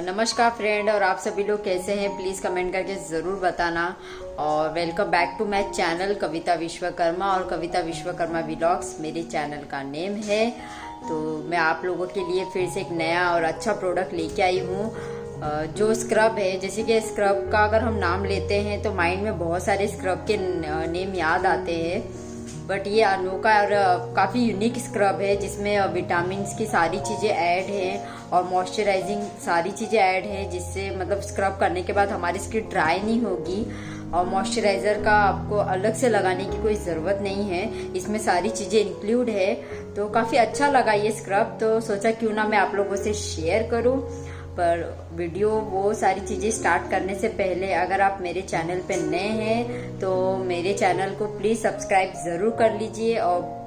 नमस्कार फ्रेंड, और आप सभी लोग कैसे हैं प्लीज़ कमेंट करके ज़रूर बताना। और welcome back to my channel Kavita Vishwakarma और कविता विश्वकर्मा व्लॉग्स मेरे चैनल का नेम है। तो मैं आप लोगों के लिए फिर से एक नया और अच्छा प्रोडक्ट लेके आई हूँ जो स्क्रब है। जैसे कि स्क्रब का अगर हम नाम लेते हैं तो माइंड में बहुत सारे स्क्रब के नेम याद आते हैं, बट ये अनोखा और काफ़ी यूनिक स्क्रब है जिसमें विटामिन की सारी चीज़ें ऐड हैं और मॉइस्चराइजिंग सारी चीज़ें ऐड हैं, जिससे मतलब स्क्रब करने के बाद हमारी स्किन ड्राई नहीं होगी और मॉइस्चराइज़र का आपको अलग से लगाने की कोई ज़रूरत नहीं है। इसमें सारी चीज़ें इंक्लूड है, तो काफ़ी अच्छा लगा ये स्क्रब। तो सोचा क्यों ना मैं आप लोगों से शेयर करूं। पर वीडियो वो सारी चीज़ें स्टार्ट करने से पहले अगर आप मेरे चैनल पे नए हैं तो मेरे चैनल को प्लीज़ सब्सक्राइब ज़रूर कर लीजिए और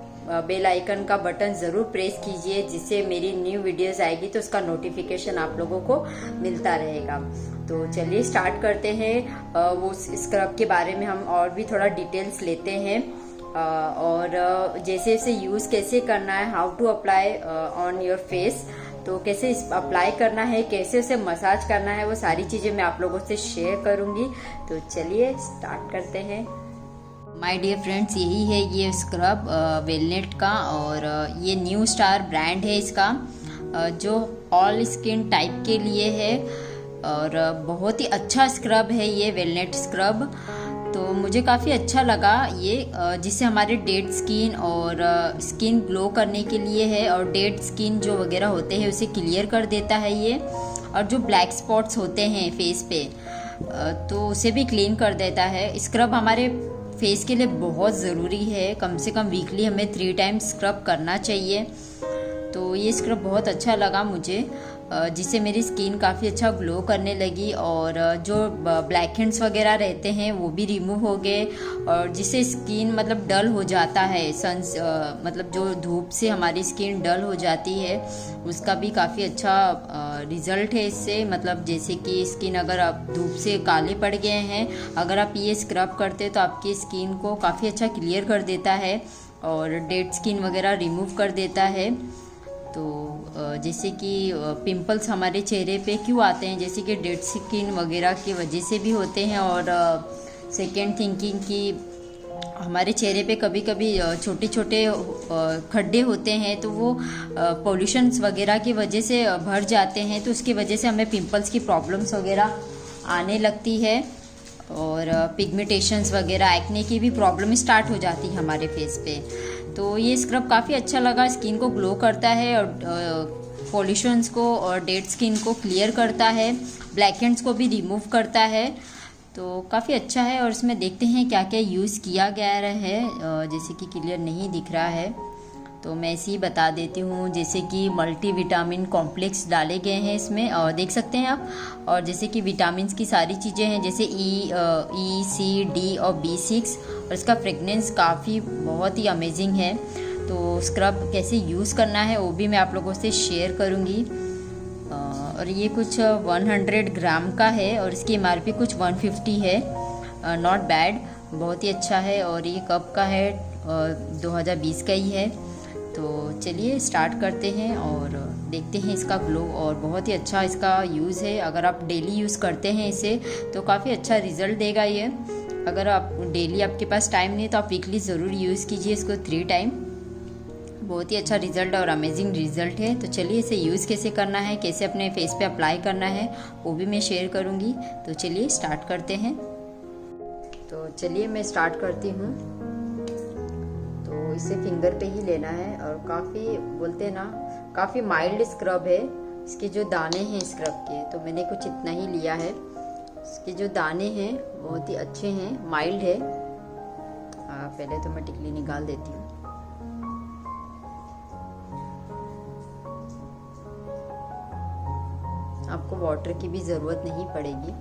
बेल आइकन का बटन ज़रूर प्रेस कीजिए, जिससे मेरी न्यू वीडियोस आएगी तो उसका नोटिफिकेशन आप लोगों को मिलता रहेगा। तो चलिए स्टार्ट करते हैं। वो स्क्रब के बारे में हम और भी थोड़ा डिटेल्स लेते हैं और जैसे इसे यूज़ कैसे करना है, how to apply on your face, तो कैसे अप्लाई करना है, कैसे उसे मसाज करना है, वो सारी चीज़ें मैं आप लोगों से शेयर करूंगी। तो चलिए स्टार्ट करते हैं। माय डियर फ्रेंड्स, यही है ये स्क्रब वेलनेट का, और ये न्यू स्टार ब्रांड है इसका, जो ऑल स्किन टाइप के लिए है और बहुत ही अच्छा स्क्रब है ये वेलनेट स्क्रब। तो मुझे काफ़ी अच्छा लगा ये, जिससे हमारे डेड स्किन और स्किन ग्लो करने के लिए है, और डेड स्किन जो वगैरह होते हैं उसे क्लियर कर देता है ये, और जो ब्लैक स्पॉट्स होते हैं फेस पे तो उसे भी क्लीन कर देता है। स्क्रब हमारे फेस के लिए बहुत ज़रूरी है, कम से कम वीकली हमें 3 टाइम्स स्क्रब करना चाहिए। तो ये स्क्रब बहुत अच्छा लगा मुझे, जिससे मेरी स्किन काफ़ी अच्छा ग्लो करने लगी और जो ब्लैक हेड्स वगैरह रहते हैं वो भी रिमूव हो गए, और जिससे स्किन मतलब डल हो जाता है, मतलब जो धूप से हमारी स्किन डल हो जाती है उसका भी काफ़ी अच्छा रिजल्ट है इससे। मतलब जैसे कि स्किन अगर आप धूप से काले पड़ गए हैं, अगर आप ये स्क्रब करते तो आपकी स्किन को काफ़ी अच्छा क्लियर कर देता है और डेड स्किन वगैरह रिमूव कर देता है। तो जैसे कि पिंपल्स हमारे चेहरे पे क्यों आते हैं, जैसे कि डेड स्किन वगैरह की वजह से भी होते हैं, और सेकेंड थिंकिंग कि हमारे चेहरे पे कभी कभी छोटे छोटे खड्डे होते हैं, तो वो पोल्यूशंस वगैरह की वजह से भर जाते हैं, तो उसकी वजह से हमें पिंपल्स की प्रॉब्लम्स वगैरह आने लगती है, और पिगमेंटेशंस वगैरह एक्ने की भी प्रॉब्लम स्टार्ट हो जाती है हमारे फेस पे। तो ये स्क्रब काफ़ी अच्छा लगा, स्किन को ग्लो करता है और पॉल्यूशंस को और डेड स्किन को क्लियर करता है, ब्लैक हेड्स को भी रिमूव करता है। तो काफ़ी अच्छा है, और इसमें देखते हैं क्या क्या यूज़ किया गया है। जैसे कि क्लियर नहीं दिख रहा है तो मैं ऐसे ही बता देती हूँ। जैसे कि मल्टी विटामिन कॉम्प्लेक्स डाले गए हैं इसमें, और देख सकते हैं आप, और जैसे कि विटामिन की सारी चीज़ें हैं, जैसे ई सी डी और B6, और इसका फ्रेगनेंस काफ़ी बहुत ही अमेजिंग है। तो स्क्रब कैसे यूज़ करना है वो भी मैं आप लोगों से शेयर करूँगी। और ये कुछ 100 ग्राम का है और इसकी MRP कुछ 150 है। नॉट बैड, बहुत ही अच्छा है, और ये कब का है, 2020 का ही है। तो चलिए स्टार्ट करते हैं और देखते हैं इसका ग्लो, और बहुत ही अच्छा इसका यूज़ है। अगर आप डेली यूज़ करते हैं इसे तो काफ़ी अच्छा रिज़ल्ट देगा ये। अगर आप डेली आपके पास टाइम नहीं तो आप वीकली ज़रूर यूज़ कीजिए इसको 3 टाइम। बहुत ही अच्छा रिज़ल्ट और अमेजिंग रिज़ल्ट है। तो चलिए इसे यूज़ कैसे करना है, कैसे अपने फेस पे अप्लाई करना है वो भी मैं शेयर करूँगी। तो चलिए स्टार्ट करते हैं। तो चलिए मैं स्टार्ट करती हूँ। तो इसे फिंगर पे ही लेना है, और काफ़ी बोलते हैं ना, काफ़ी माइल्ड स्क्रब है। इसके जो दाने हैं स्क्रब के, तो मैंने कुछ इतना ही लिया है। इसके जो दाने हैं बहुत ही अच्छे हैं, माइल्ड है। पहले तो मैं टिकली निकाल देती हूँ। आपको वाटर की भी ज़रूरत नहीं पड़ेगी।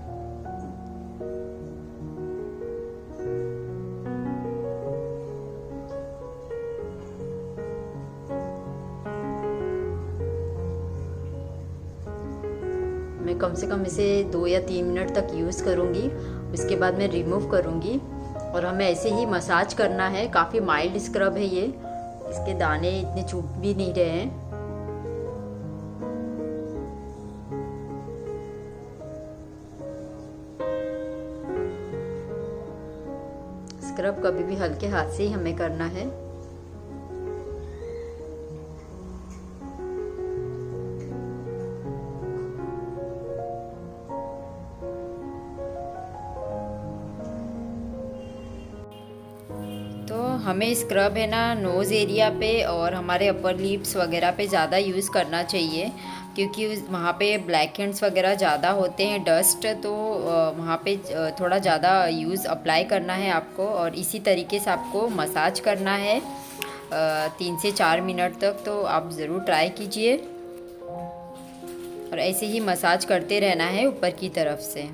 मैं कम से कम इसे 2 या 3 मिनट तक यूज़ करूँगी, उसके बाद मैं रिमूव करूँगी, और हमें ऐसे ही मसाज करना है। काफ़ी माइल्ड स्क्रब है ये, इसके दाने इतने चुभ भी नहीं रहे हैं। स्क्रब कभी भी हल्के हाथ से ही हमें करना है। तो हमें स्क्रब है ना नोज़ एरिया पे और हमारे अपर लिप्स वगैरह पे ज़्यादा यूज़ करना चाहिए, क्योंकि वहाँ पे ब्लैक हेड्स वगैरह ज़्यादा होते हैं, डस्ट, तो वहाँ पे थोड़ा ज़्यादा यूज़ अप्लाई करना है आपको। और इसी तरीके से आपको मसाज करना है 3 से 4 मिनट तक। तो आप ज़रूर ट्राई कीजिए और ऐसे ही मसाज करते रहना है ऊपर की तरफ से।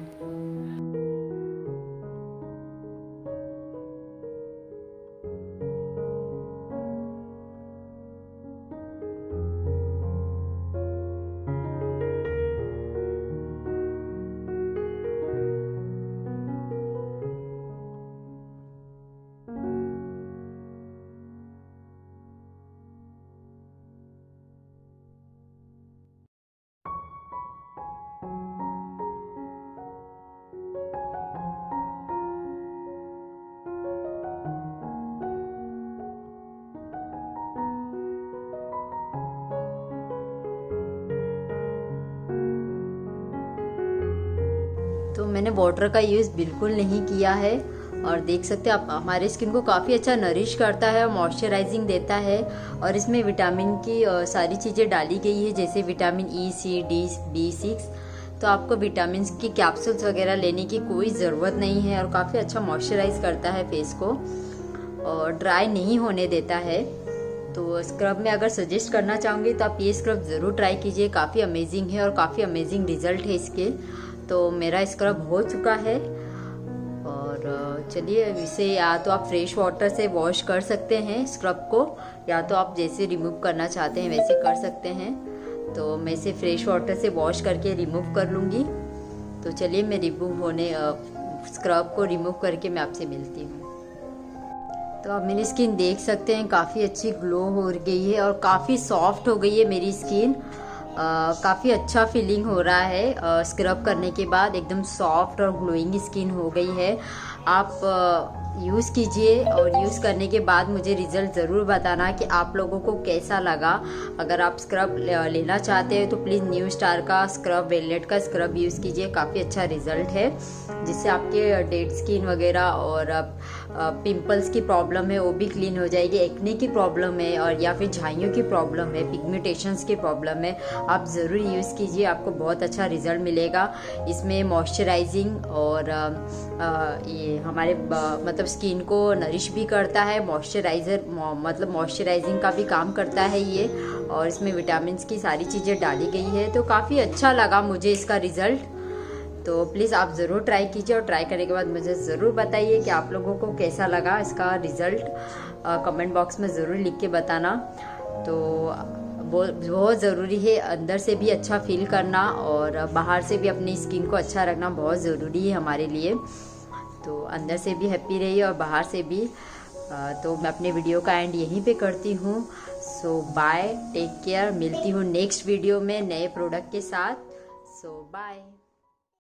तो मैंने वाटर का यूज़ बिल्कुल नहीं किया है और देख सकते हैं आप, हमारे स्किन को काफ़ी अच्छा नरिश करता है, मॉइस्चराइजिंग देता है। और इसमें विटामिन की सारी चीज़ें डाली गई है, जैसे विटामिन ई, सी, डी, B6। तो आपको विटामिन की कैप्सूल्स वगैरह लेने की कोई ज़रूरत नहीं है और काफ़ी अच्छा मॉइस्चराइज करता है फेस को और ड्राई नहीं होने देता है। तो स्क्रब में अगर सजेस्ट करना चाहूँगी तो आप ये स्क्रब ज़रूर ट्राई कीजिए, काफ़ी अमेजिंग है और काफ़ी अमेजिंग रिजल्ट है इसके। तो मेरा स्क्रब हो चुका है और चलिए इसे या तो आप फ्रेश वाटर से वॉश कर सकते हैं स्क्रब को, या तो आप जैसे रिमूव करना चाहते हैं वैसे कर सकते हैं। तो मैं इसे फ्रेश वाटर से वॉश करके रिमूव कर लूँगी। तो चलिए मैं स्क्रब को रिमूव करके मैं आपसे मिलती हूँ। तो आप मेरी स्किन देख सकते हैं, काफ़ी अच्छी ग्लो हो गई है और काफ़ी सॉफ्ट हो गई है मेरी स्किन। काफ़ी अच्छा फीलिंग हो रहा है स्क्रब करने के बाद, एकदम सॉफ्ट और ग्लोइंग स्किन हो गई है। आप यूज़ कीजिए और यूज़ करने के बाद मुझे रिज़ल्ट ज़रूर बताना कि आप लोगों को कैसा लगा। अगर आप स्क्रब लेना चाहते हैं तो प्लीज़ न्यू स्टार का स्क्रब, वेलनेट का स्क्रब यूज़ कीजिए, काफ़ी अच्छा रिज़ल्ट है, जिससे आपके डेड स्किन वगैरह और पिंपल्स की प्रॉब्लम है वो भी क्लीन हो जाएगी। एक्ने की प्रॉब्लम है और या फिर झाइयों की प्रॉब्लम है, पिगमेंटेशंस की प्रॉब्लम है, आप ज़रूर यूज़ कीजिए, आपको बहुत अच्छा रिज़ल्ट मिलेगा। इसमें मॉइस्चराइजिंग और ये हमारे मतलब स्किन को नरिश भी करता है, मतलब मॉइस्चराइजिंग का भी काम करता है ये। और इसमें विटामिन्स की सारी चीज़ें डाली गई है, तो काफ़ी अच्छा लगा मुझे इसका रिज़ल्ट। तो प्लीज़ आप ज़रूर ट्राई कीजिए और ट्राई करने के बाद मुझे ज़रूर बताइए कि आप लोगों को कैसा लगा इसका रिज़ल्ट। कमेंट बॉक्स में ज़रूर लिख के बताना। तो बहुत ज़रूरी है अंदर से भी अच्छा फील करना और बाहर से भी अपनी स्किन को अच्छा रखना बहुत ज़रूरी है हमारे लिए। तो अंदर से भी हैप्पी रहिए और बाहर से भी। तो मैं अपने वीडियो का एंड यहीं पे करती हूँ। सो बाय, टेक केयर, मिलती हूँ नेक्स्ट वीडियो में नए प्रोडक्ट के साथ। सो बाय।